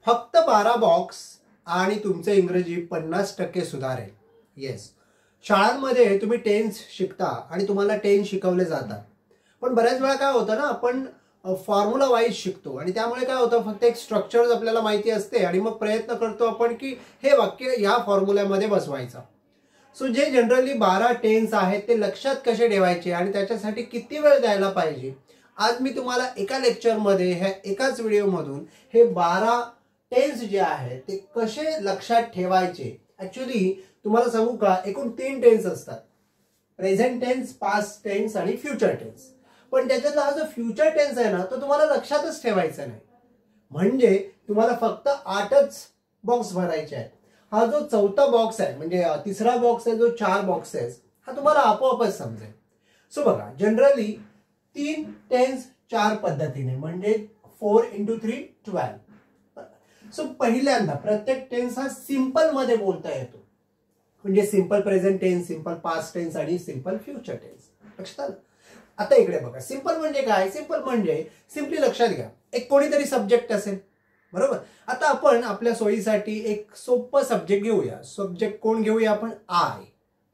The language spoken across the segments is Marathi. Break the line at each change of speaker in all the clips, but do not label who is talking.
फक्त 12 बॉक्स आणि तुमचं इंग्रजी 50% सुधारेल. येस, शाळांमध्ये तुम्ही टेन्स शिकता आणि तुम्हाला टेन्स शिकवले जातात, पण बऱ्याच वेळा काय होतं ना, आपण फॉर्म्युला वाईज शिकतो आणि त्यामुळे काय होतं, फक्त एक स्ट्रक्चर आपल्याला माहिती असते आणि मग प्रयत्न करतो आपण की हे वाक्य या फॉर्म्युल्यामध्ये बसवायचं. सो जे जनरली 12 टेन्स आहेत ते लक्षात कसे ठेवायचे आणि त्याच्यासाठी किती वेळ द्यायला पाहिजे, आज मी तुम्हाला एका लेक्चरमध्ये ह्या एकाच व्हिडिओमधून हे 12 टेन्स जे आहेत ते कसे लक्षात ठेवायचे. ऍक्च्युली तुम्हाला सांगू का, एकूण 3 टेन्स असतात, प्रेझेंट टेन्स, पास्ट टेन्स आणि फ्युचर टेन्स. पण त्याच्यातला हा जो फ्युचर टेन्स आहे ना, तो तुम्हाला लक्षातच ठेवायचा नाही. म्हणजे तुम्हाला फक्त 8च बॉक्स भरायचे आहेत. हा जो चौथा बॉक्स आहे, म्हणजे तिसरा बॉक्स आहे, जो 4 बॉक्स आहे, हा तुम्हाला आपोआपच समजेल. सो बघा, जनरली 3 टेन्स 4 पद्धतीने, म्हणजे 4 × 3 12. सो पहिल्यांदा प्रत्येक टेन्स हा सिंपल मध्ये बोलता येतो, म्हणजे simple present tense, simple past tense आणि सिंपल फ्युचर टेन्स. लक्षात आलं? आता इकडे बघा, सिंपल म्हणजे काय? सिंपल म्हणजे सिंपली लक्षात घ्या, एक कोणीतरी सब्जेक्ट असेल, बरोबर. आता आपण आपल्या सोयीसाठी एक सोपं सब्जेक्ट घेऊया. सब्जेक्ट कोण घेऊया आपण?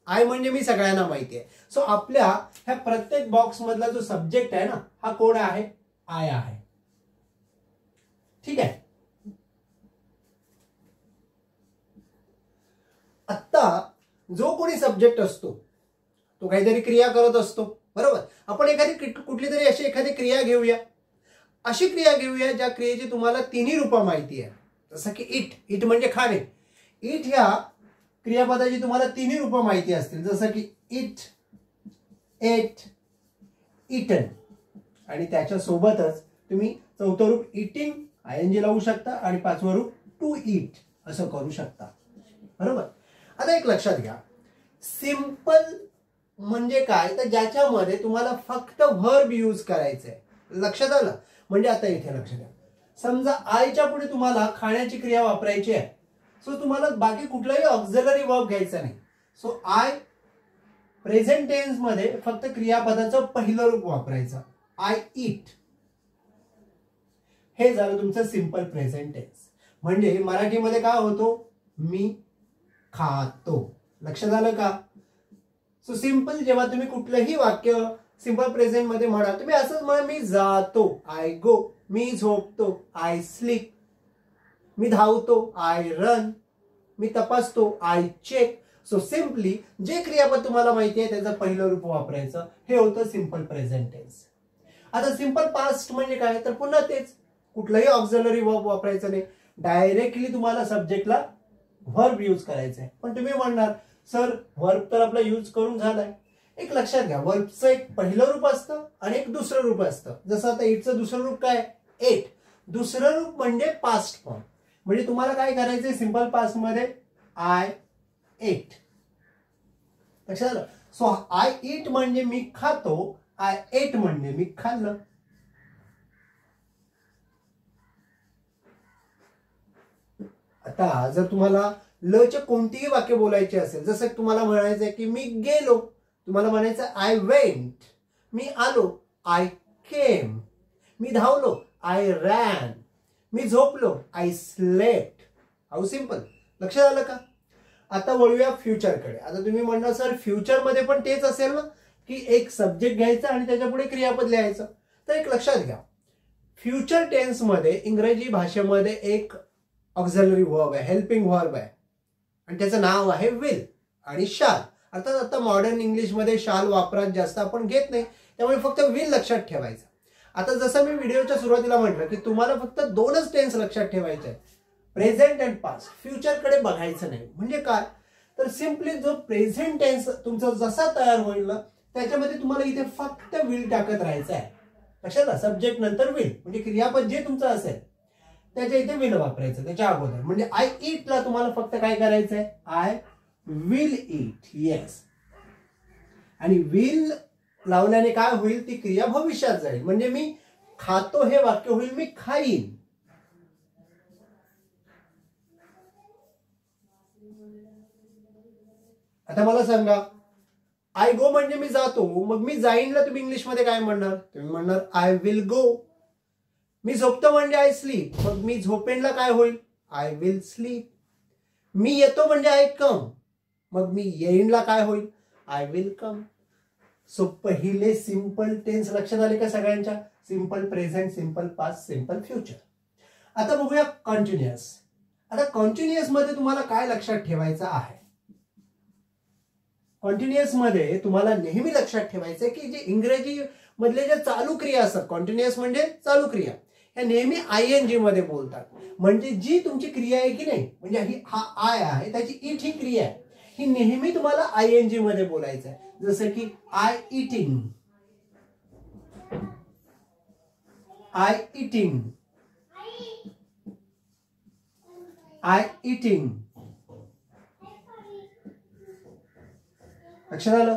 आय म्हणजे मी सगळ्यांना माहिती आहे. सो आपल्या ह्या प्रत्येक बॉक्स मधला जो सब्जेक्ट आहे ना, हा कोण आहे? आय आहे. ठीक आहे. आता जो कोणी सब्जेक्ट असतो तो काहीतरी क्रिया करत असतो, बरोबर. आपण एखादी कुठली तरी अशी एखादी क्रिया घेऊया. अशी क्रिया घेऊया ज्या क्रियेची तुम्हाला तिन्ही रूपं माहिती आहे. जसं की इट म्हणजे खाणे. इट ह्या क्रियापदाची तुम्हाला तिन्ही रूपं माहिती असतील, जसं की इट, एट, इटन. आणि त्याच्या सोबतच तुम्ही चौथं रूप इटिंग ING लावू शकता आणि 5वं रूप टू ईट असं करू शकता, बरोबर. आता एक लक्षात घ्या, सिंपल म्हणजे काय, तर ज्याच्यामध्ये तुम्हाला फक्त व्हर्ब यूज करायचंय. लक्षात आलं? म्हणजे आता इथे लक्षात द्या, समजा आयच्या पुढे तुम्हाला खाण्याची क्रिया वापरायची आहे, सो तुम्हाला बाकी कुठलाही ऑक्झिलरी वर्ब घ्यायचा नाही. सो आय प्रेझेंट टेन्स मध्ये फक्त क्रियापदाचं पहिलं रूप वापरायचं, आय ईट. हे झालं तुमचं सिंपल प्रेझेंट टेन्स. म्हणजे मराठीमध्ये काय होतो? मी खातो. लक्षात आलं का? सो सिंपल जेव्हा तुम्ही कुठलंही वाक्य सिंपल प्रेझेंट मध्ये म्हणा, तुम्ही असंच म्हणा, मी जातो, आय गो. मी झोपतो, आय स्लीप. मी धावतो, आय रन. मी तपासतो, आय चेक. सो सिंपली जे क्रियापद तुम्हाला माहिती आहे त्याचं पहिलं रूप वापरायचं. हे होतं सिंपल प्रेझेंट टेन्स. आता सिंपल पास्ट म्हणजे काय, तर पुन्हा तेच, कुठलंही ऑक्झिलरी वर्ब वापरायचं नाही, डायरेक्टली तुम्हाला सब्जेक्टला व्हर्ब यूज करायचं आहे. पण तुम्ही म्हणणार, सर व्हर्ब तर आपला यूज करून झालाय. एक लक्षात घ्या, वर्बचं एक पहिलं रूप असतं आणि एक दुसरं रूप असतं. जसं आता इटचं दुसरं रूप काय? एट. दुसरं रूप म्हणजे पास्ट फॉर्म. म्हणजे तुम्हाला काय करायचंय सिंपल पास्ट मध्ये? I ate. लक्षात आलं? सो आय ईट म्हणजे मी खातो, आय एट म्हणजे मी खाल्लं. आता जर तुम्हाला लचे कोणतीही वाक्य बोलायचे असेल, जसं तुम्हाला म्हणायचंय की मी गेलो, तुम्हाला म्हणायचं आय वेंट. मी आलो, आय केम. मी धावलो, आय रॅन. मी झोपलो, आय स्लेप्ट. How simple. लक्षात आलं का? आता वळूया फ्युचरकडे. आता तुम्ही म्हणणार, सर फ्युचर मध्ये पण तेच असेल ना, की एक सब्जेक्ट घ्यायचा आणि त्याच्या पुढे क्रियापद लिहायचं. तर एक लक्षात घ्या, फ्युचर टेन्स मध्ये इंग्रजी भाषेमध्ये एक ऑक्झिलरी वर्ब आहे, हेल्पिंग वर्ब आहे, आणि त्याचं नाव आहे विल आणि शाल. अर्थात आता मॉडर्न इंग्लिशमध्ये शाल वापरात जास्त आपण घेत नाही, त्यामुळे फक्त विल लक्षात ठेवायचं. आता जसं मी व्हिडिओच्या सुरुवातीला म्हटलं की तुम्हाला फक्त 2च टेन्स लक्षात ठेवायचे आहेत, प्रेझेंट अँड पास्ट. फ्युचरकडे बघायचं नाही. म्हणजे काय, तर सिम्पली जो प्रेझेंट टेन्स तुमचा जसा तयार होईल ना, त्याच्यामध्ये तुम्हाला इथे फक्त विल टाकत राहायचं आहे. लक्षात, सब्जेक्ट नंतर विल, म्हणजे क्रियापद जे तुमचं असेल त्याच्या इथे विल वापरायचं त्याच्या अगोदर. म्हणजे आय ईट ला तुम्हाला फक्त काय करायचंय? I will eat. येस. आणि विल लावल्याने काय होईल, ती क्रिया भविष्यात जाईल. म्हणजे मी खातो हे वाक्य होईल मी खाईन. आता मला सांगा, आय गो म्हणजे मी जातो, मग मी जाईनला तुम्ही इंग्लिशमध्ये काय म्हणणार? तुम्ही म्हणणार आय विल गो. मी झोपतो म्हणजे आय स्लीप, मग मी झोपेनला काय होईल? I will sleep. मी येतो म्हणजे आय कम, मग मी येईनला काय होईल? I will come. सो पहिले सिंपल टेन्स लक्षात आले का सगळ्यांच्या? Simple present, simple past, simple future. आता बघूया कॉन्टिन्युअस. आता कॉन्टिन्युअस मध्ये तुम्हाला काय लक्षात ठेवायचं आहे? कॉन्टिन्युअस मध्ये तुम्हाला नेहमी लक्षात ठेवायचं की जे इंग्रजी मधले जे चालू क्रिया असतात, कॉन्टिन्युअस म्हणजे चालू क्रिया, ह्या नेहमी आयएनजी मध्ये बोलतात. म्हणजे जी तुमची क्रिया आहे की नाही, म्हणजे ही हा आय आहे, त्याची इट ही क्रिया आहे, ही नेहमी तुम्हाला आयएनजी मध्ये बोलायचं आहे. जसं की I eating, I eating, I eating. लक्षात आलं?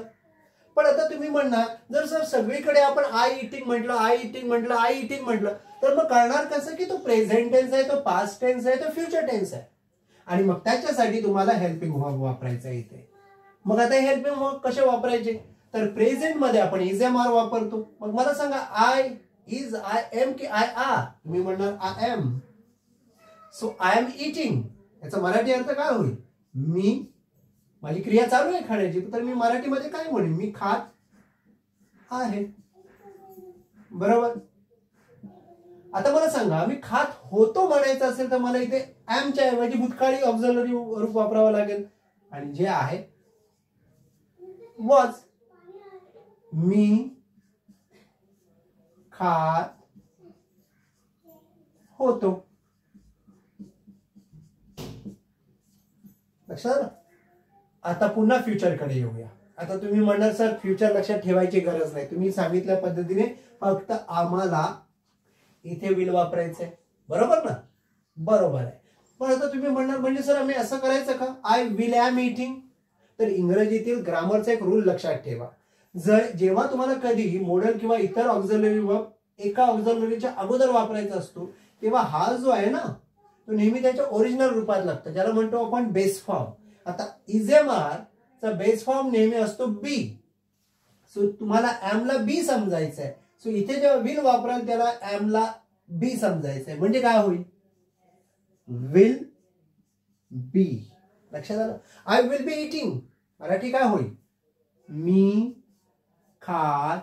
पण आता तुम्ही म्हणणार, जर सर सगळीकडे आपण आय इटिंग म्हटलं, आय इटिंग म्हटलं, आय इटिंग म्हटलं, तर मग कळणार कसं की तो प्रेझेंट टेन्स आहे, तो पास्ट टेन्स आहे, तो फ्युचर टेन्स आहे. आणि मग त्याच्यासाठी तुम्हाला हेल्पिंग वर्ब वापरायचा इथे. मग आता हेल्पिंग वर्ब कसे वापरायचे? तर प्रेझेंट मध्ये आपण इज एम आर वापरतो. मग मला सांगा, आय इज आय एम की आय आर? तुम्ही म्हणणार I am. So I am eating, याचा मराठी अर्थ काय होईल? मी, माझी क्रिया चालू आहे खाण्याची, तर मी मराठीमध्ये काय म्हणेन? मी खात आहे. बरोबर. आता मला सांगा, मी खात होतो म्हणायचं असेल तर मला इथे एमच्या ऐवजी भूतकाळी ऑक्झिलरी रूप वापरावं लागेल, आणि जे आहे वॉज. मी खात होतो. लक्षात आलं? आता पुन्हा फ्युचरकडे येऊया. आता तुम्ही म्हणणार सर फ्युचर लक्षात ठेवायची गरज नाही, तुम्ही सांगितल्या पद्धतीने फक्त आम्हाला इथे विल वापरायचंय. बरोबर ना? बरोबर आहे. पण आता तुम्ही म्हणणार म्हणजे सर आम्ही असं करायचं का? I will am eating. तर इंग्रजीतील ग्रामरचा एक रूल लक्षात ठेवा. जेव्हा तुम्हाला कधी मॉडल किंवा इतर ऑक्झिलरी वर्ब एका ऑक्झिलरीच्या अगोदर वापरायचा असतो, तेव्हा हा जो आहे ना, तो नेहमी त्याच्या ओरिजिनल रूपात लागतो, ज्याला म्हणतो आपण बेस फॉर्म. आता इज एम आर चा बेस फॉर्म नेहमी असतो बी. सो तुम्हाला एम ला बी समजायचं आहे. सो इथे जेव्हा विल वापराल त्याला एम ला बी समजायचं आहे. म्हणजे काय होईल? Will be. लक्षात आलं? I will be eating Marathi काय होईल? मी खात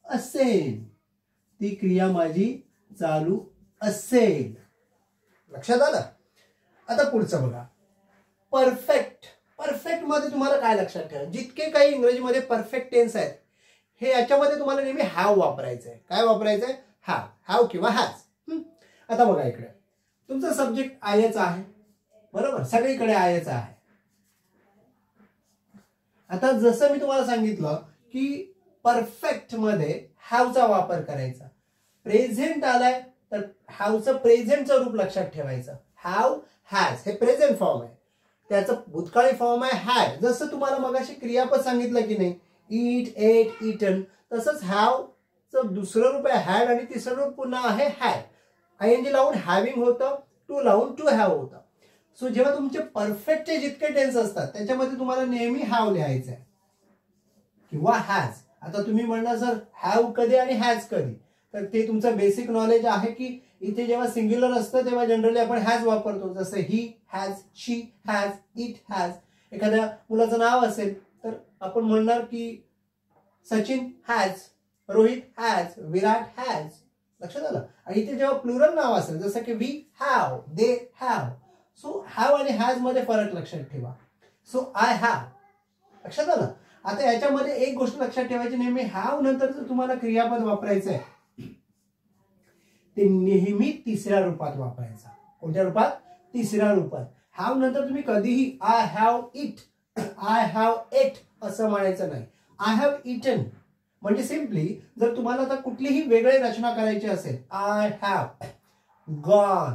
असेल. ती क्रिया माझी चालू असेल. लक्षात आलं? आता पुढचं बघा, परफेक्ट. परफेक्ट मध्ये तुम्हाला काय लक्षात ठेवा? जितके काही इंग्रजीमध्ये परफेक्ट टेन्स आहेत, हे याच्यामध्ये तुम्हाला नेहमी हॅव वापरायचं आहे. काय वापरायचं आहे? हॅव. हॅव किंवा हॅज. आता बघा इकडे, तुमचा सब्जेक्ट आयच आहे. बरोबर, सगळीकडे आयच आहे. आता जसं मी तुम्हाला सांगितलं की परफेक्ट मध्ये हॅवचा वापर करायचा. प्रेझेंट आलाय तर हॅवचं प्रेझेंटचं रूप लक्षात ठेवायचं. हॅव, हॅज हे प्रेझेंट फॉर्म आहे, त्याचं भूतकाळी फॉर्म आहे हॅड. जसं तुम्हाला मगाशी क्रियापद सांगितलं की नाही, ईट, एट, इटन, तसंच हॅवचं दुसरं रूप आहे हॅड आणि तिसरं रूप पुन्हा आहे हॅड. आयएनजी लावून हॅविंग होतं, टू लावून टू हॅव होतं. सो जेव्हा तुमचे परफेक्टचे जितके टेन्स असतात त्याच्यामध्ये तुम्हाला नेहमी हॅव लिहायचं आहे किंवा हॅज. आता तुम्ही म्हणणार सर हॅव कधी आणि हॅज कधी? तर ते तुमचं बेसिक नॉलेज आहे की इथे जेव्हा सिंग्युलर असतं तेव्हा जनरली आपण हॅज वापरतो. जसं he has, she has, it has. एखाद्या मुलाचं नाव असेल तर आपण म्हणणार की Sachin has, Rohit has, Virat has. लक्षात आलं? आणि इथे जेव्हा प्लुरल नाव असेल जसं की we have, they have. So have आणि हॅज मध्ये फरक लक्षात ठेवा. So I have. लक्षात आलं? आता याच्यामध्ये एक गोष्ट लक्षात ठेवायची, नेहमी हॅव नंतर जर तुम्हाला क्रियापद वापरायचं आहे ते नेहमी तिसऱ्या रूपात वापरायचा. कोणत्या रूपात? तिसऱ्या रूपात. हॅव नंतर तुम्ही कधीही I have eat, I have ate असं म्हणायचं नाही. आय हॅव इटन म्हणजे सिम्पली जर तुम्हाला आता कुठलीही वेगळी रचना करायची असेल, I have gone,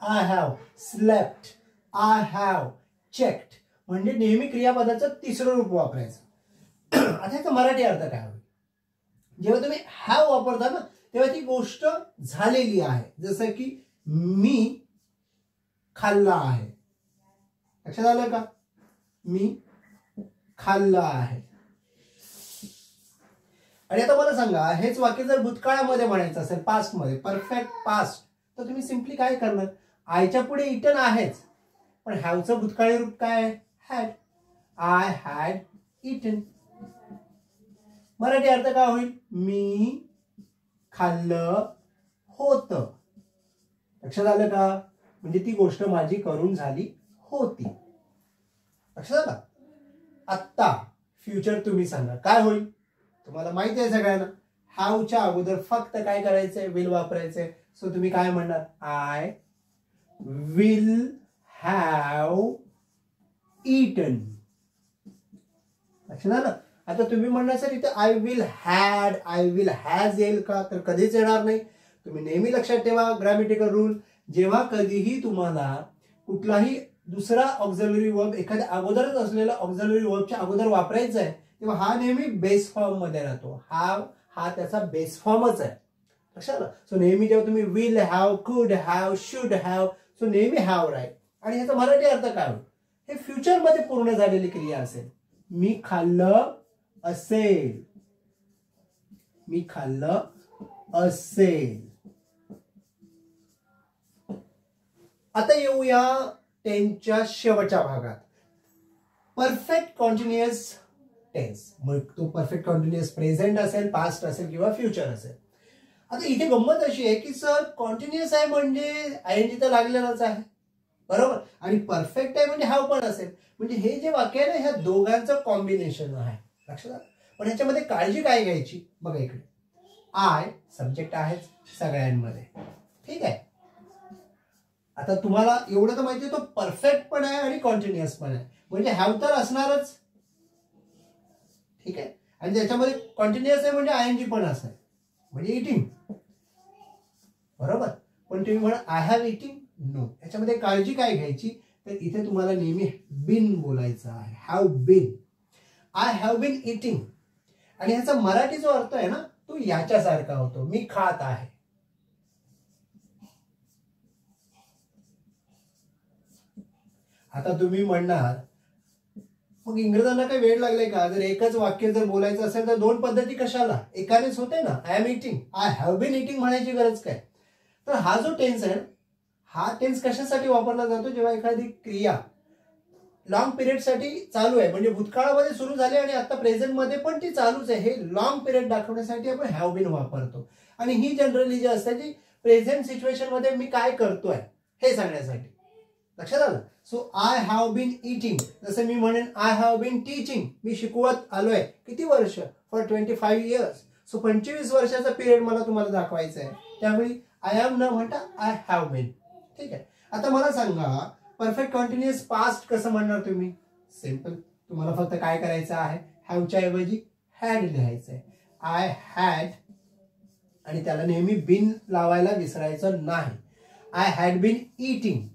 I have slept, I have checked, म्हणजे नेहमी क्रियापदाचं तिसरं रूप वापरायचं. आता याचा मराठी अर्थ काय होईल? जेव्हा तुम्ही हॅव वापरता ना तेव्हा ती गोष्ट झालेली आहे. जसं की मी खाल्ला आहे. लक्षात आलं का? मी खाल्ला आहे. आणि आता मला सांगा, हेच वाक्य जर भूतकाळामध्ये म्हणायचं असेल, पास्ट मध्ये, परफेक्ट पास्ट, तर तुम्ही सिम्पली काय करणार? आयच्या पुढे इटन आहेच, पण हॅवचं भूतकाळी रूप काय आहे? Had. I had eaten. Marathi अर्थ काय होईल? मी खाल्लं होतं. लक्षात आलं का? म्हणजे ती गोष्ट माझी करून झाली होती. लक्षात आलं? आत्ता फ्युचर तुम्ही सांगा काय होईल? तुम्हाला माहिती आहे सगळ्यांना, हॅवच्या अगोदर फक्त काय करायचंय? विल वापरायचंय. सो तुम्ही काय म्हणणार? I will have eaten. लक्षात आलं? आता तुम्ही म्हणणार सर इथे I will had, I will has येईल का? तर कधीच येणार नाही. तुम्ही नेहमी लक्षात ठेवा ग्रामॅटिकल रूल, जेव्हा कधीही तुम्हाला कुठलाही दुसरा ऑक्झिलरी वर्ब एखाद्या अगोदरच असलेला ऑक्झिलरी वर्बच्या अगोदर वापरायचा आहे, तेव्हा हा नेहमी बेस फॉर्म मध्ये राहतो. हा त्याचा बेस फॉर्मच आहे. लक्षात आलं? सो नेहमी जेव्हा तुम्ही विल हॅव, कुड हॅव, शुड हॅव, सो नेहमी हॅव राहील. आणि ह्याचा मराठी अर्थ काय होईल? हे फ्युचर मध्ये पूर्ण झालेली क्रिया असेल. मी खाल्लं असेल, मी खाल्लं असेल. आता येऊया टेन्सच्या शेवटच्या भागात, परफेक्ट कॉन्टिन्युअस टेन्स. मग तो परफेक्ट कॉन्टिन्युअस प्रेझेंट असेल, पास्ट असेल किंवा फ्युचर असेल. आता इथे गंमत अशी आहे की सर कॉन्टिन्युअस आहे म्हणजे आयएनजी तर लागलेलाच आहे, बरोबर, आणि परफेक्ट आहे म्हणजे हॅव पण असेल. म्हणजे हे जे वाक्य आहे ना, ह्या दोघांचं कॉम्बिनेशन आहे. लक्षात आलं? पण ह्याच्यामध्ये काळजी काय घ्यायची? बघा इकडे, आय सब्जेक्ट आहे सगळ्यांमध्ये, ठीक आहे. आता तुम्हाला एवढं तर माहिती आहे, तो परफेक्ट पण आहे आणि कॉन्टिन्युअस पण आहे, म्हणजे हॅव तर असणारच, ठीक आहे. आणि त्याच्यामध्ये कॉन्टिन्युअस आहे म्हणजे आयएनजी पण असणार, म्हणजे इटिंग, बरोबर. पण तुम्ही म्हणा आय हॅव इटिंग, नो. याच्यामध्ये काळजी काय घ्यायची? तर इथे तुम्हाला नेहमी बिन बोलायचं आहे. Have been, I have been eating. आणि ह्याचा मराठी जो अर्थ आहे ना, तो याच्यासारखा होतो, मी खात आहे. आता तुम्ही म्हणणार मग इंग्रजांना काही वेळ लागलाय का? जर एकच वाक्य जर बोलायचं असेल तर दोन पद्धती कशाला? एकानेच होते ना. I am eating, I have been eating म्हणायची गरज काय? तर हा जो टेन्स आहे, हा टेन्स कशासाठी वापरला जातो? जेव्हा एखादी क्रिया लॉंग पिरियड साठी चालू आहे, म्हणजे भूतकाळामध्ये सुरू झाली आणि आता प्रेझेंट मध्ये पण ती चालूच आहे, हे लॉंग पिरियड दाखवण्यासाठी आपण हॅव बीन वापरतो. आणि ही जनरली जी असते ती प्रेझेंट सिच्युएशन मध्ये मी काय करतोय हे सांगण्यासाठी. लक्षात आलं? So I have been eating, जसं मी म्हणेन आय हॅव बीन टीचिंग, मी शिकवत आलोय किती वर्ष? For 25 years. सो 25 वर्षाचा पिरियड मला तुम्हाला दाखवायचा आहे, त्यामुळे आय एम न म्हणता आय हॅव बीन. ठीक आहे. आता मला सांगा परफेक्ट कॉन्टिन्युअस पास्ट कसं म्हणणार तुम्ही? सिंपल, तुम्हाला फक्त काय करायचं आहे, हॅवच्या ऐवजी हॅड लिहायचं आहे. आय हॅड, आणि त्याला नेहमी बीन लावायला विसरायचं नाही. I had been eating.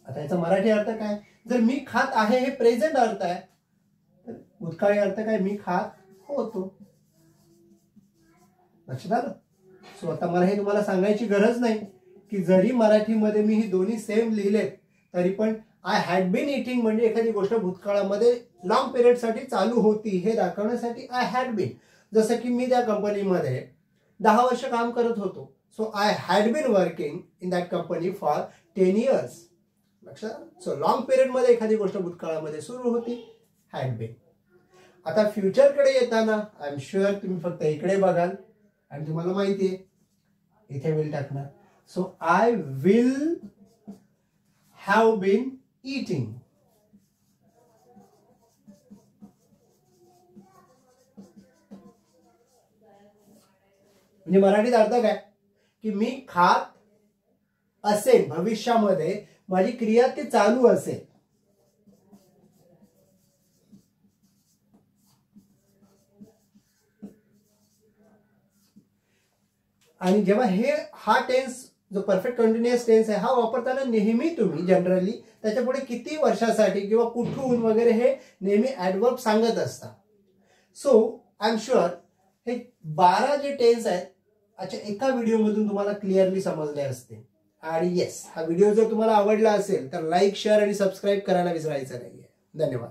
आता याचा मराठी अर्थ काय? जर मी खात आहे हे प्रेझेंट अर्थ आहे, तर भूतकाळी अर्थ काय? मी खात होतो. लक्षात आलं? सो आता मला हे तुम्हाला सांगायची गरज नाही की जरी मराठीमध्ये मी ही दोन्ही सेम लिहिलेत तरी पण आय हॅड बीन इटिंग म्हणजे एखादी गोष्ट भूतकाळामध्ये लॉंग पिरियड साठी चालू होती हे दाखवण्यासाठी आय हॅड बीन. जसं की मी त्या कंपनीमध्ये 10 वर्ष काम करत होतो. So I had been working in that company for 10 years. लक्षात? सो लॉंग पिरियड मध्ये एखादी गोष्ट भूतकाळामध्ये सुरू होती, हॅड बीन. आता फ्युचरकडे येताना आय एम शुअर तुम्ही फक्त इकडे बघाल आणि तुम्हाला माहिती आहे इथे विल टाकणार. So I will have been eating. म्हणजे मराठीत अर्थ काय की मी खात असेल, भविष्यामध्ये माझी क्रिया ती चालू असेल. आणि जेव्हा हा टेन्स जो परफेक्ट कंटिन्युअस टेन्स आहे हा वापरताना नेहमी तुम्ही जनरली त्याच्या पुढे किती वर्षासाठी किंवा कुठून वगैरे हे नेहमी ऍडवर्ब सांगत असता. सो आय एम शुअर हे 12 जे टेन्स आहेत अच्छा एका व्हिडिओमधून तुम्हाला क्लिअरली समजले असते. आणि येस, हा व्हिडिओ जर तुम्हाला आवडला असेल तर लाईक, शेअर आणि सबस्क्राईब करायला विसरायचं नाहीये. धन्यवाद.